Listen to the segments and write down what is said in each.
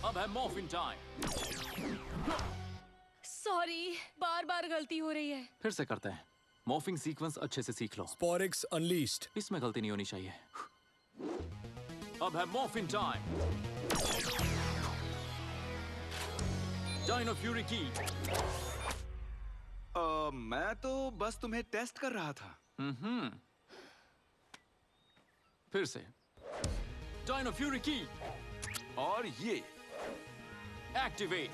अब है morphine time. Sorry, बार बार गलती हो रही है। फिर से करते हैं। मॉर्फिंग सीक्वेंस अच्छे से सीख लो। स्पोरिक्स अनलीस्ड। इसमें गलती नहीं होनी चाहिए। अब है मॉर्फिन टाइम। डायनो फ्यूरी की। मैं तो बस तुम्हें टेस्ट कर रहा था। फिर से डायनो फ्यूरी की। और ये एक्टिवेट।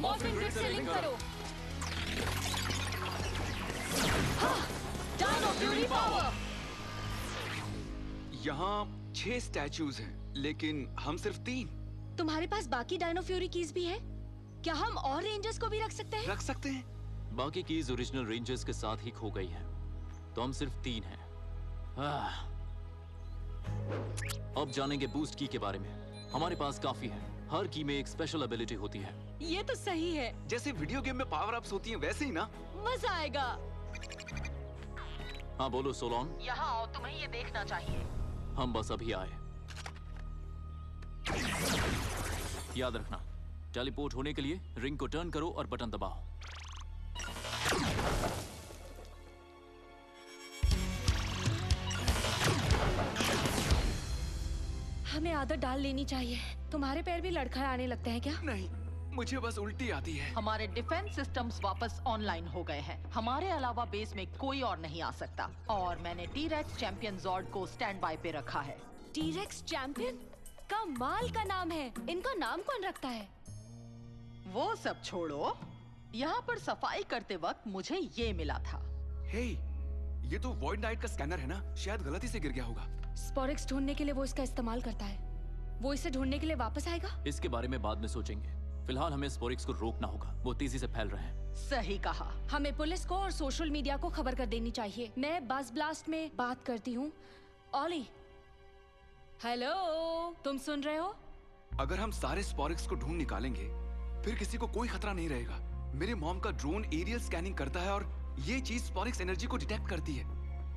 मॉर्फिन ग्रिड से लिंक करो। Dino fury power. यहाँ 6 स्टैचूज हैं, लेकिन हम सिर्फ 3 तुम्हारे पास बाकी डायनो फ्यूरी कीज भी है? क्या हम और रेंजर्स को भी रख सकते हैं? रख सकते हैं। बाकी कीज ओरिजिनल रेंजर्स के साथ ही खो गई हैं, तो हम सिर्फ 3 हैं। अब जानेंगे बूस्ट की के बारे में। हमारे पास काफी है। हर की में एक स्पेशल एबिलिटी होती है। ये तो सही है। जैसे वीडियो गेम में पावर अप्स होती हैं, वैसे ही ना? मजा आएगा। हाँ बोलो सोलोन। यहाँ आओ, तुम्हें ये देखना चाहिए। हम बस अभी आए। याद रखना, टेलीपोर्ट होने के लिए रिंग को टर्न करो और बटन दबाओ। हमें आदत डाल लेनी चाहिए। तुम्हारे पैर भी लड़खड़ाने लगते हैं क्या? नहीं, मुझे बस उल्टी आती है। हमारे डिफेंस सिस्टम्स वापस ऑनलाइन हो गए हैं। हमारे अलावा बेस में कोई और नहीं आ सकता। और मैंने टी-रेक्स चैंपियन जॉर्ड को स्टैंड बाय पे रखा है। T-rex champion? कमाल का नाम है। इनका नाम कौन रखता है? वो सब छोड़ो, यहाँ पर सफाई करते वक्त मुझे ये मिला था। हे, ये तो वॉइड नाइट का स्कैनर है ना? शायद गलती से गिर गया होगा। स्पोरिक्स ढूंढने के लिए वो इसका इस्तेमाल करता है। वो इसे ढूंढने के लिए वापस आएगा? इसके बारे में बाद में सोचेंगे। फिलहाल हमें स्पोरिक्स को रोकना होगा। वो तेजी से फैल रहे हैं। सही कहा। हमें पुलिस को और सोशल मीडिया को खबर कर देनी चाहिए। मैं बस ब्लास्ट में बात करती हूँ। ऑली, हेलो, तुम सुन रहे हो? अगर हम सारे स्पोरिक्स को ढूंढ निकालेंगे, फिर किसी को कोई खतरा नहीं रहेगा। मेरे मॉम का ड्रोन एरियल स्कैनिंग करता है और ये चीज स्पोरिक्स एनर्जी को डिटेक्ट करती है।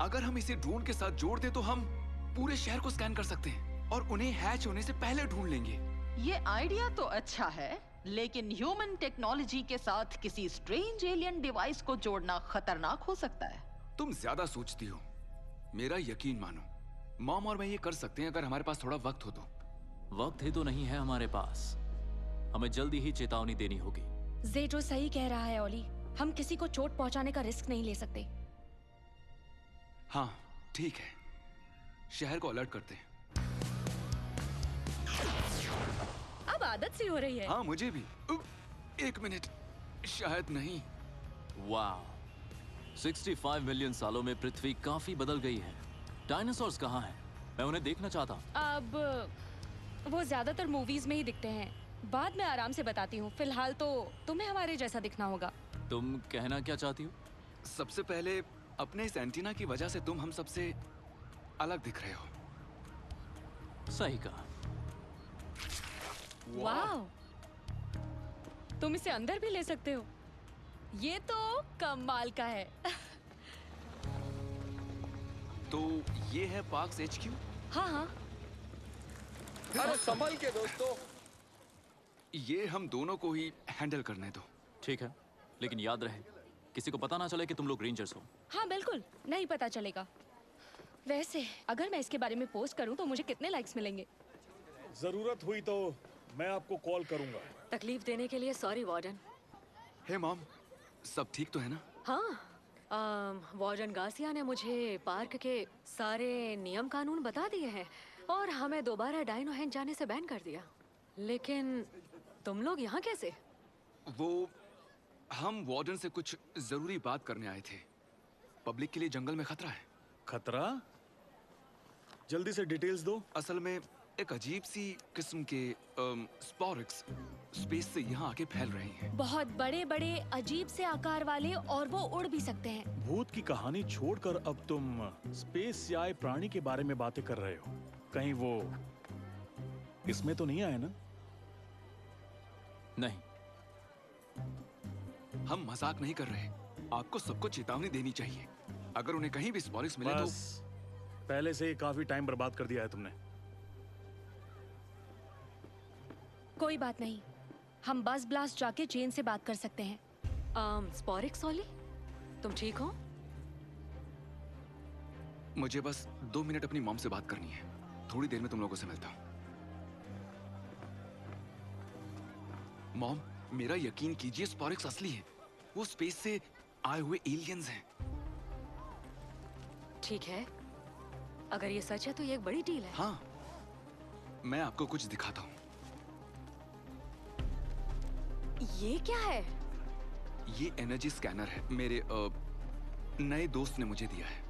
अगर हम इसे ड्रोन के साथ जोड़ दें तो हम पूरे शहर को स्कैन कर सकते हैं और उन्हें हैच होने से पहले ढूंढ लेंगे। ये आइडिया तो अच्छा है, लेकिन ह्यूमन टेक्नोलॉजी के साथ किसी स्ट्रेंज एलियन डिवाइस को जोड़ना खतरनाक हो सकता है। तुम ज्यादा सोचती हो। मेरा यकीन मानो, मॉम और मैं ये कर सकते हैं अगर हमारे पास थोड़ा वक्त हो तो। वक्त ही तो नहीं है हमारे पास। हमें जल्दी ही चेतावनी देनी होगी। जेटो सही कह रहा है ओली। हम किसी को चोट पहुंचाने का रिस्क नहीं ले सकते। हाँ ठीक है, शहर को अलर्ट करते हैं। अब आदत सी हो रही है। हाँ मुझे भी। 1 मिनट, शायद नहीं। वाह, 65 मिलियन सालों में पृथ्वी काफी बदल गई है। डायनासोर्स कहाँ हैं? मैं उन्हें देखना चाहता हूँ। अब वो ज्यादातर मूवीज में ही दिखते हैं। बाद में आराम से बताती हूँ। फिलहाल तो तुम्हें हमारे जैसा दिखना होगा। तुम कहना क्या चाहती हो? सबसे पहले अपने इस एंटीना की वजह से तुम हम सबसे अलग दिख रहे हो। सही कहा। वाह, तुम इसे अंदर भी ले सकते हो। ये तो कमाल का है। तो ये है पार्क्स HQ। हाँ हाँ, अरे संभल के दोस्तों। ये हम दोनों को ही हैंडल करने दो। ठीक है, लेकिन याद रहे किसी को पता ना चले कि तुम लोग रेंजर्स हो। हाँ बिल्कुल नहीं पता चलेगा। वैसे अगर मैं इसके बारे में पोस्ट करूं तो मुझे कितने लाइक्स मिलेंगे? जरूरत हुई तो मैं आपको कॉल करूंगा। तकलीफ देने के लिए सॉरी वार्डन। हे मॉम, सब ठीक तो है ना? हाँ, वार्डन गार्सिया ने मुझे पार्क के सारे नियम कानून बता दिए हैं और हमें दोबारा डायनो हैंड जाने से बैन कर दिया। लेकिन तुम लोग यहाँ कैसे? वो हम वार्डन से कुछ जरूरी बात करने आए थे। पब्लिक के लिए जंगल में खतरा है। खतरा? जल्दी से डिटेल्स दो। असल में एक अजीब सी किस्म के स्पोरिक्स स्पेस से यहाँ आके फैल रहे हैं। बहुत बड़े बड़े अजीब से आकार वाले, और वो उड़ भी सकते हैं। भूत की कहानी छोड़कर अब तुम स्पेस से आए प्राणी के बारे में बातें कर रहे हो। कहीं वो इसमें तो नहीं आया ना? नहीं, हम मजाक नहीं कर रहे। आपको सबको चेतावनी देनी चाहिए। अगर उन्हें कहीं भी स्पोरिक्स मिले तो। बस, पहले से ही काफी टाइम बर्बाद कर दिया है तुमने। कोई बात नहीं, हम बस ब्लास्ट जाके जेन से बात कर सकते हैं। स्पॉरिक्स ओली, तुम ठीक हो? मुझे बस 2 मिनट अपनी मॉम से बात करनी है। थोड़ी देर में तुम लोगों से मिलता हूँ। मॉम, मेरा यकीन कीजिए, स्पॉरिक्स असली है। वो स्पेस से आए हुए एलियंस हैं। ठीक है, अगर ये सच है तो ये एक बड़ी डील है। हाँ, मैं आपको कुछ दिखाता हूँ। ये क्या है? ये एनर्जी स्कैनर है। मेरे नए दोस्त ने मुझे दिया है।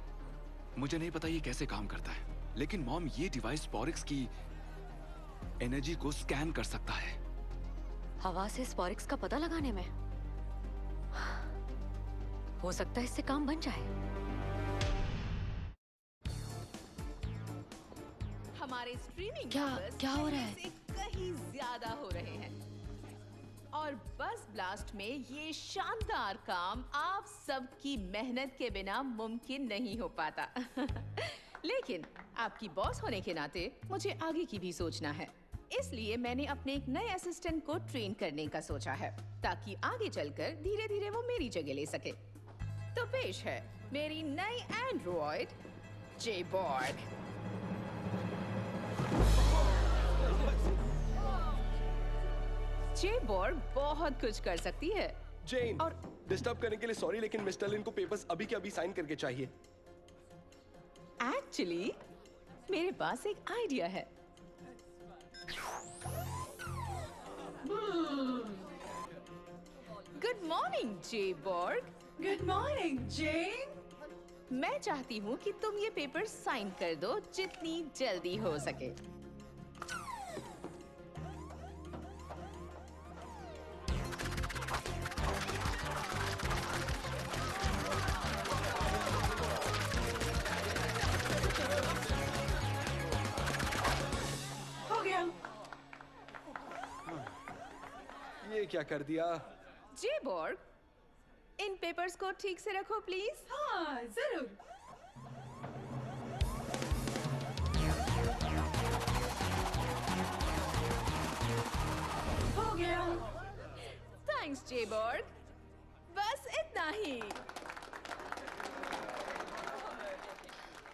मुझे नहीं पता ये कैसे काम करता है, लेकिन मॉम, ये डिवाइस स्पॉरिक्स की एनर्जी को स्कैन कर सकता है। हवा से स्पॉरिक्स का पता लगाने में हो सकता है इससे काम बन जाए। हमारे स्ट्रीमिंग क्या हो रहा है? से कहीं ज्यादा हो रहे हैं और बस ब्लास्ट में ये शानदार काम आप सबकी मेहनत के बिना मुमकिन नहीं हो पाता। लेकिन आपकी बॉस होने के नाते मुझे आगे की भी सोचना है, इसलिए मैंने अपने एक नए असिस्टेंट को ट्रेन करने का सोचा है, ताकि आगे चलकर धीरे धीरे वो मेरी जगह ले सके। तो पेश है मेरी नई एंड्रॉइड जेबॉर्ग। जेबॉर्ग बहुत कुछ कर सकती है। जेन, और डिस्टर्ब करने के लिए सॉरी, लेकिन मिस्टर लिन को पेपर्स अभी के अभी साइन करके चाहिए। एक्चुअली मेरे पास एक आइडिया है। गुड मॉर्निंग जेबॉर्ग। Good morning Jen. मैं चाहती हूँ कि तुम ये पेपर साइन कर दो जितनी जल्दी हो सके। हो गया। ये क्या कर दिया? जेबॉर्ग, इन पेपर्स को ठीक से रखो प्लीज। हाँ, जरूर। हो गया। थैंक्स जेबॉर्ग। बस इतना ही।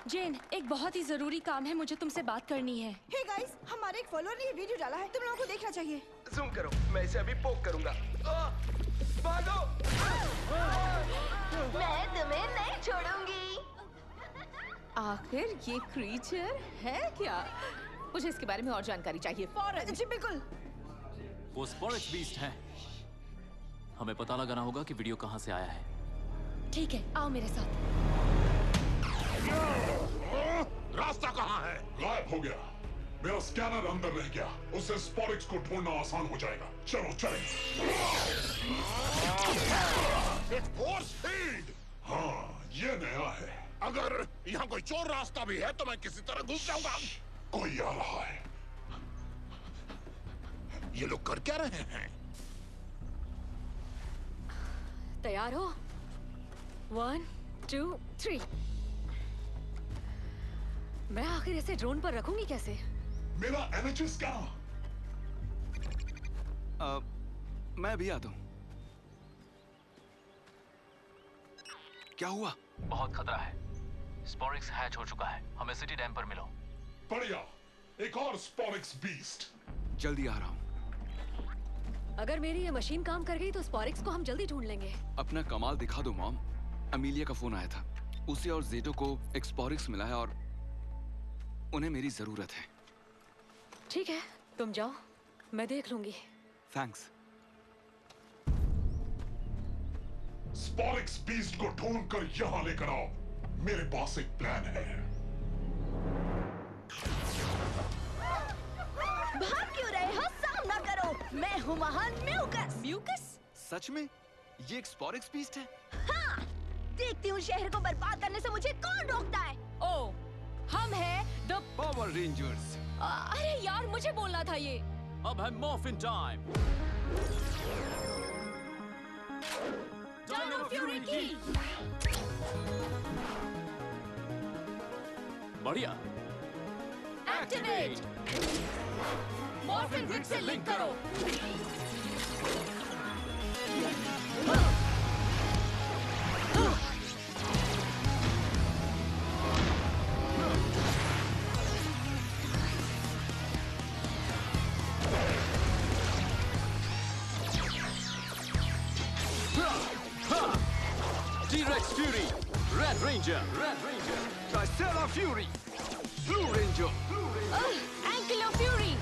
जेन, एक बहुत ही जरूरी काम है, मुझे तुमसे बात करनी है। हे गाइस, हमारे एक फॉलोअर ने ये वीडियो डाला है, तुम लोगों को देखना चाहिए। जूम करो, मैं इसे अभी पोक करूंगा। भागो! मैं तुम्हें नहीं छोड़ूंगी। आखिर ये क्रीचर है क्या? मुझे इसके बारे में और जानकारी चाहिए फौरन। जी बिल्कुल। वो स्पॉरिक्स बीस्ट है। हमें पता लगाना होगा कि वीडियो कहाँ से आया है। ठीक है, आओ मेरे साथ। रास्ता कहाँ है? गायब हो गया। मेरा स्कैनर अंदर रह गया। उससे स्पॉरिक्स को ढूंढना आसान हो जाएगा। चलो चलें। एक फोर्स फील्ड। हाँ, ये नया है। अगर यहाँ कोई चोर रास्ता भी है तो मैं किसी तरह घुस जाऊंगा। कोई आ रहा है। ये लोग कर क्या रहे हैं? तैयार हो? 1, 2, 3। मैं आखिर इसे ड्रोन पर रखूंगी कैसे? मेरा एनर्जी स्कैनर। मैं भी आता हूँ। क्या हुआ? बहुत खतरा है। स्पॉरिक्स हैच हो चुका है। हमें सिटी डैम पर मिलो। बढ़िया। एक और स्पॉरिक्स बीस्ट। जल्दी आ रहा हूँ। अगर मेरी ये मशीन काम कर गई तो स्पॉरिक्स को हम जल्दी ढूंढ लेंगे। अपना कमाल दिखा दो मॉम। अमीलिया का फोन आया था। उसे और जेटो को एक स्पॉरिक्स मिला है और उन्हें मेरी जरूरत है। ठीक है, तुम जाओ, मैं देख लूंगी। थैंक्स। स्पॉरिक्स बीस्ट को ढूंढकर यहाँ लेकर आओ। मेरे पास एक प्लान है। भाग क्यों रहे हो? सामना करो। मैं हूँ महान म्यूकस। म्यूकस? सच में ये एक स्पॉरिक्स बीस्ट है? हाँ, देखती हूँ शहर को बर्बाद करने से मुझे कौन रोकता है। ओ, हम हैं द पावर रेंजर्स। अरे यार, मुझे बोलना था ये। अब है मॉर्फिन टाइम। डायनो फ्यूरी की। बढ़िया। एक्टिवेट। मॉर्फिन ग्रिड से लिंक करो। T-Rex Fury, Red Ranger, Tricera Fury, Blue Ranger, Ankylo Fury,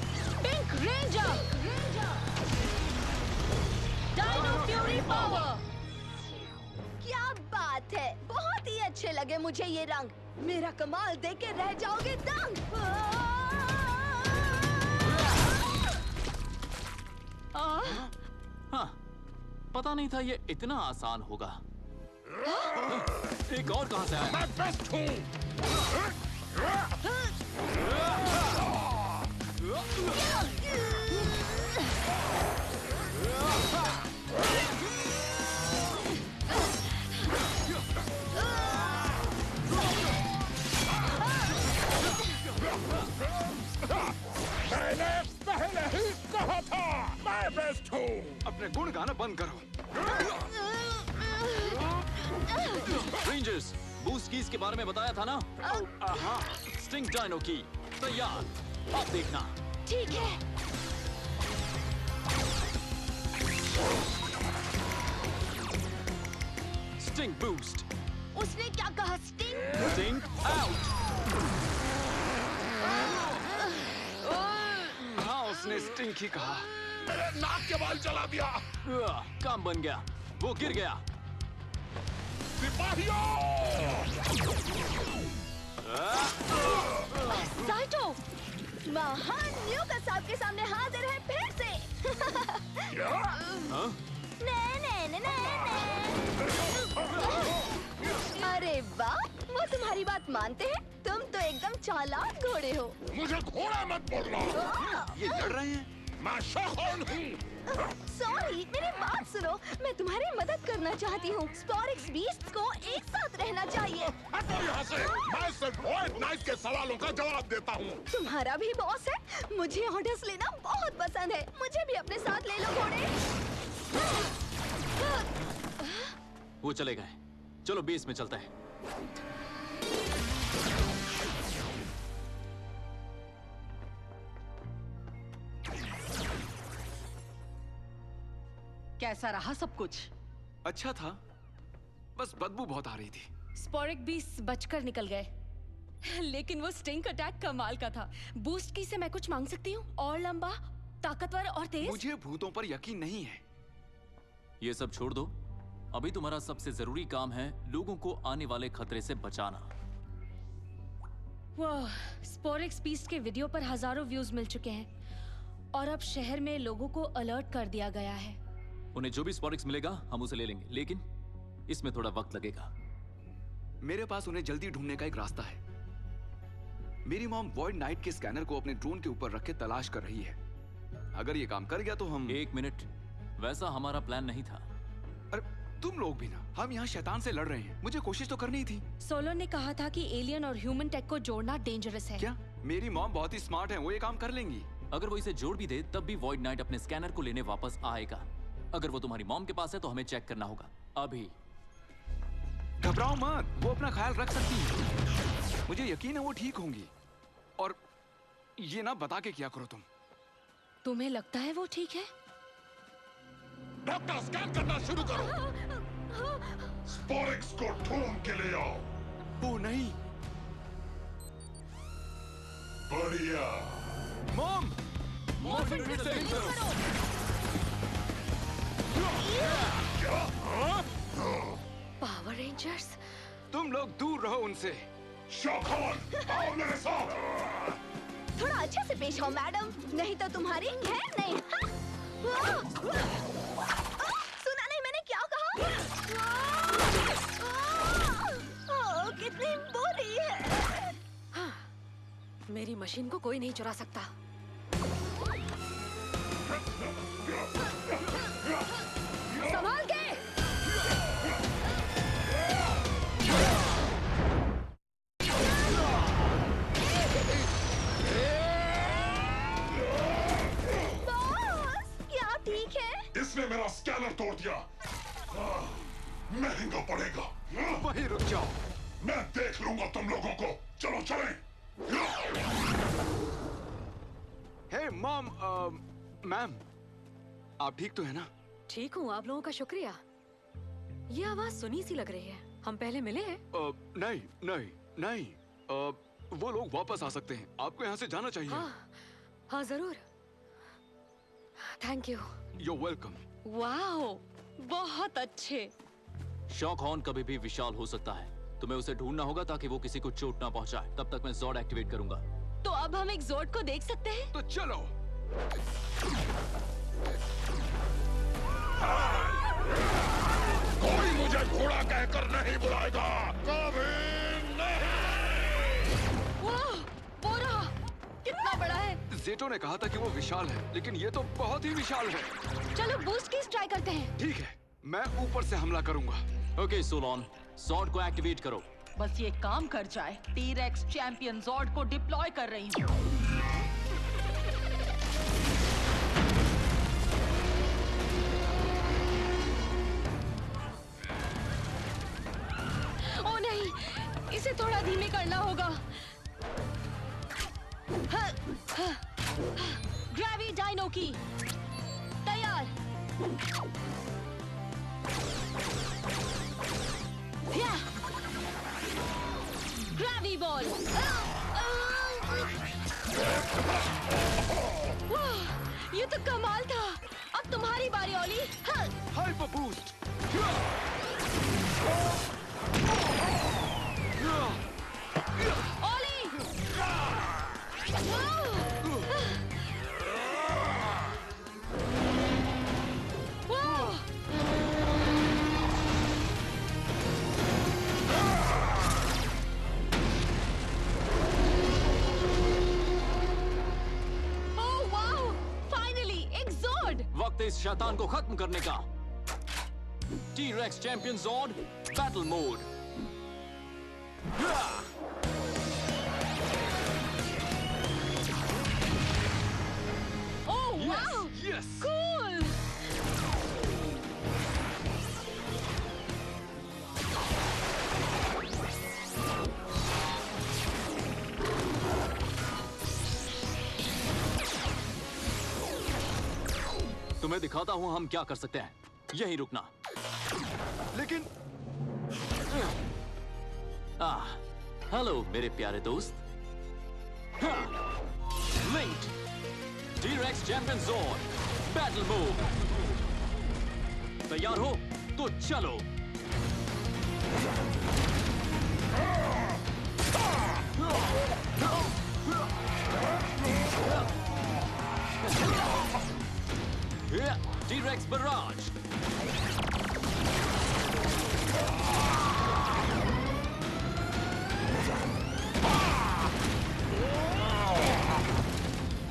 Pink Ranger, Dino Fury Power। क्या बात है, बहुत ही अच्छे लगे मुझे ये रंग। मेरा कमाल देख के रह जाओगे दंग। हाँ, पता नहीं था ये इतना आसान होगा। एक और कहां से आया? मैं बेस्ट हूँ। मैंने पहले ही कहा था, मैं बेस्ट हूँ। अपने गुण गाना बंद करो। रेंजर्स, बूस्ट कीज के बारे में बताया था ना? हाँ, स्टिंग डायनो की तैयार। अब देखना। ठीक है। Sting boost. उसने क्या कहा? स्टिंग? Sting out. हाँ, उसने स्टिंग ही कहा। मेरे नाक के बाल जला दिया। काम बन गया, वो गिर गया। सिपाहियों! साइटो, महान ल्यूकास आपके सामने हाजिर है फिर से। क्या? ने। अरे वाह, वो तुम्हारी बात मानते हैं। तुम तो एकदम चालाक घोड़े हो। मुझे घोड़ा मत बोलना। ये लड़ रहे हैं? मैं शोखोन हूँ। सॉरी, मेरी बात सुनो। मैं तुम्हारी मदद करना चाहती हूँ। स्पॉरिक्स बीस्ट्स को एक साथ रहना चाहिए। हटो यहाँ से। मैं सिर्फ वॉइड नाइट के सवालों का जवाब देता हूँ। तुम्हारा भी बॉस है। मुझे ऑर्डर्स लेना बहुत पसंद है। मुझे भी अपने साथ ले लो घोड़े। वो चले गए। चलो बेस में चलते हैं। कैसा रहा सब कुछ? अच्छा था, बस बदबू बहुत आ रही थी। स्पोरिक बीस्ट बचकर निकल गए, लेकिन वो स्टिंग अटैक कमाल का था। बूस्ट की से मैं कुछ मांग सकती हूँ? और लंबा, ताकतवर और तेज? मुझे भूतों पर यकीन नहीं है। ये सब छोड़ दो। अभी तुम्हारा सबसे जरूरी काम है लोगों को आने वाले खतरे से बचाना। वाह, स्पोरिक्स बीस्ट के वीडियो पर हजारों व्यूज मिल चुके हैं और अब शहर में लोगों को अलर्ट कर दिया गया है। उन्हें जो भी स्पोरिक्स मिलेगा हम उसे ले लेंगे, लेकिन इसमें थोड़ा वक्त लगेगा। मेरे पास उन्हें जल्दी ढूंढने का एक रास्ता है। मेरी मॉम वॉइड नाइट के स्कैनर को अपने ड्रोन के ऊपर रख के तलाश कर रही है। अगर ये काम कर गया तो हम... एक मिनट, वैसा हमारा प्लान नहीं था। अरे तुम लोग भी ना, हम यहाँ शैतान से लड़ रहे हैं। मुझे कोशिश तो करनी ही थी। सोलो ने कहा था कि एलियन और ह्यूमन टेक को जोड़ना डेंजरस है। क्या? मेरी मॉम बहुत ही स्मार्ट है, वो ये काम कर लेंगी। अगर वो इसे जोड़ भी दे तब भी वॉइड नाइट अपने स्कैनर को लेने वापस आएगा। अगर वो तुम्हारी मॉम के पास है तो हमें चेक करना होगा अभी। घबराओ मत, वो अपना ख्याल रख सकती है। मुझे यकीन है वो ठीक होंगी। और ये ना बता के क्या करो तुम। तुम्हें लगता है वो ठीक है? डॉक्टर, स्कैन करना शुरू करो। स्पोरिक्स को ढूंढ के ले आओ। वो नहीं। बढ़िया। मॉम, मॉर्फिन ग्रिड से लिंक करो। पावर रेंजर्स, तुम लोग दूर रहो उनसे। शोखोन, आओ मेरे साथ। थोड़ा अच्छे से पेश आओ मैडम, नहीं तो तुम्हारी खैर नहीं। सुना नहीं मैंने क्या कहा? कितनी बुरी है। हाँ, मेरी मशीन को कोई नहीं चुरा सकता। संभाल के। किसने मेरा स्कैनर तोड़ दिया? महंगा पड़ेगा। वहीं रुक जाओ। मैं देख लूंगा तुम लोगों को। चलो चलें। हे मॉम, मैम, आप ठीक तो है ना? ठीक हूँ, आप लोगों का शुक्रिया। ये आवाज सुनी सी लग रही है। हम पहले मिले हैं? नहीं नहीं नहीं, वो लोग वापस आ सकते हैं। आपको यहाँ से जाना चाहिए। हाँ जरूर। Thank you. You're welcome। Wow, बहुत अच्छे। शॉक हॉर्न कभी भी विशाल हो सकता है। तुम्हें उसे ढूंढना होगा ताकि वो किसी को चोट ना पहुंचाए। तब तक मैं जॉर्ड एक्टिवेट करूंगा। तो अब हम एक जोर्ड को देख सकते हैं? तो चलो। कोई मुझे घोड़ा कहकर नहीं बुलाएगा, कभी नहीं। वाह, बोरा कितना बड़ा है। जेटो ने कहा था कि वो विशाल है, लेकिन ये तो बहुत ही विशाल है। चलो बूस्ट की ट्राई करते हैं। ठीक है, मैं ऊपर से हमला करूंगा। ओके सोलॉन, जॉर्ड को एक्टिवेट करो। बस ये काम कर जाए। टी-रेक्स चैंपियन जॉर्ड को डिप्लॉय कर रही हूँ। ओ नहीं, इसे थोड़ा धीमे करना होगा। ग्रेवी डायनो की तैयार। Gravy ball. वाह, ये तो कमाल था। अब तुम्हारी बारी ओली। Hyper boost. ओली। वक्त इस शैतान को खत्म करने का। टी-रेक्स चैंपियन जॉर्ड battle mode. Oh wow, yes, cool. तुम्हें दिखाता हूँ हम क्या कर सकते हैं। यहीं रुकना। लेकिन हेलो मेरे प्यारे दोस्त। लिंक्ड टी-रेक्स चैंपियन जॉर्ड बैटल मोड। तैयार हो तो चलो। T-Rex Barrage.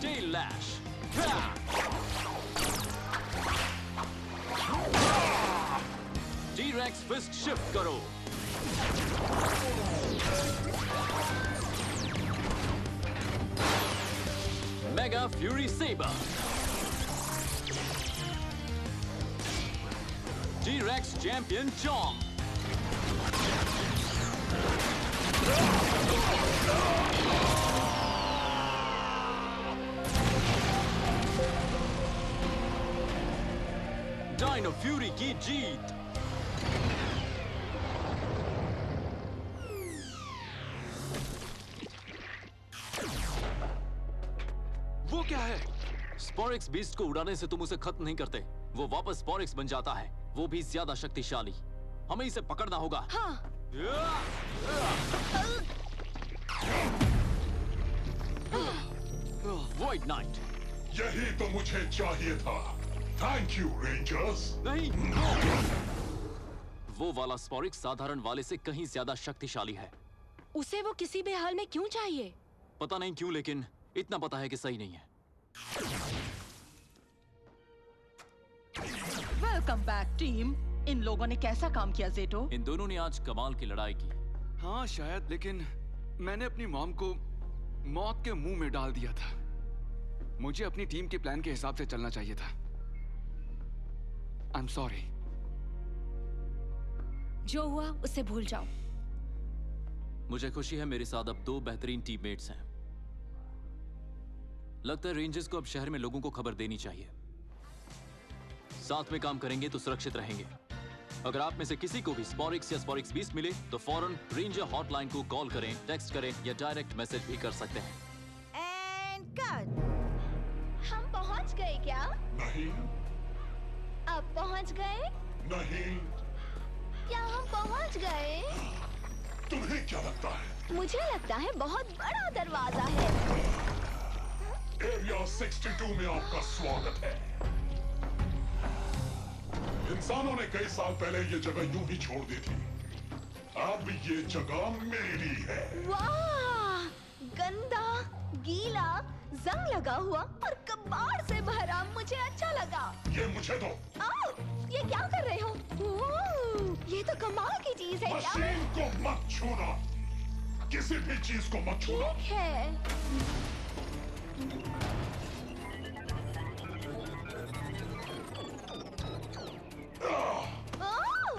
Tail Lash. T-Rex Fist Shift करो। Mega Fury Saber. T-Rex Champion Chomp. Dino Fury की जीत। वो क्या है? स्पोरिक्स बीस्ट को उड़ाने से तुम उसे खत्म नहीं करते। वो वापस स्पोरिक्स बन जाता है, वो भी ज्यादा शक्तिशाली। हमें इसे पकड़ना होगा। हाँ। Void night. यही तो मुझे चाहिए था। Thank you rangers. नहीं, वो वाला स्पोरिक्स साधारण वाले से कहीं ज्यादा शक्तिशाली है। उसे वो किसी भी हाल में क्यों चाहिए? पता नहीं क्यों, लेकिन इतना पता है कि सही नहीं है। Welcome back team. इन लोगों ने कैसा काम किया जेटो? इन दोनों ने आज कमाल की लड़ाई की। हाँ शायद, लेकिन मैंने अपनी मॉम को मौत के मुंह में डाल दिया था। मुझे अपनी टीम के प्लान के हिसाब से चलना चाहिए था। I'm sorry. जो हुआ उसे भूल जाओ। मुझे खुशी है मेरे साथ अब 2 बेहतरीन टीममेट्स हैं। लगता है रेंजर्स को अब शहर में लोगों को खबर देनी चाहिए। साथ में काम करेंगे तो सुरक्षित रहेंगे। अगर आप में से किसी को भी स्पॉरिक्स या स्पॉरिक्स 20 मिले तो फौरन रेंजर हॉटलाइन को कॉल करें, टेक्स्ट करें या डायरेक्ट मैसेज भी कर सकते हैं। And cut. हम पहुंच गए क्या? नहीं, अब पहुंच गए? नहीं। क्या हम पहुंच गए? तुम्हें क्या लगता है? मुझे लगता है बहुत बड़ा दरवाजा है। एरिया 62 में आपका स्वागत है। इंसानों ने कई साल पहले ये जगह यूं ही छोड़ दी थी। अब ये जगह मेरी है। वाह! गंदा, गीला, जंग लगा हुआ और कबाड़ से भरा। मुझे अच्छा लगा। ये मुझे दो। आओ, ये क्या कर रहे हो? ओह, ये तो कमाल की चीज है। मशीन को मत छूना। किसी भी चीज को मत छूना। ठीक है।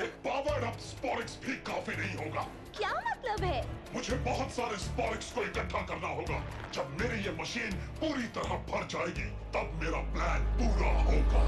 एक पावर्ड अप स्पॉरिक्स भी काफी नहीं होगा। क्या मतलब है? मुझे बहुत सारे स्पॉरिक्स को इकट्ठा करना होगा। जब मेरी ये मशीन पूरी तरह भर जाएगी, तब मेरा प्लान पूरा होगा।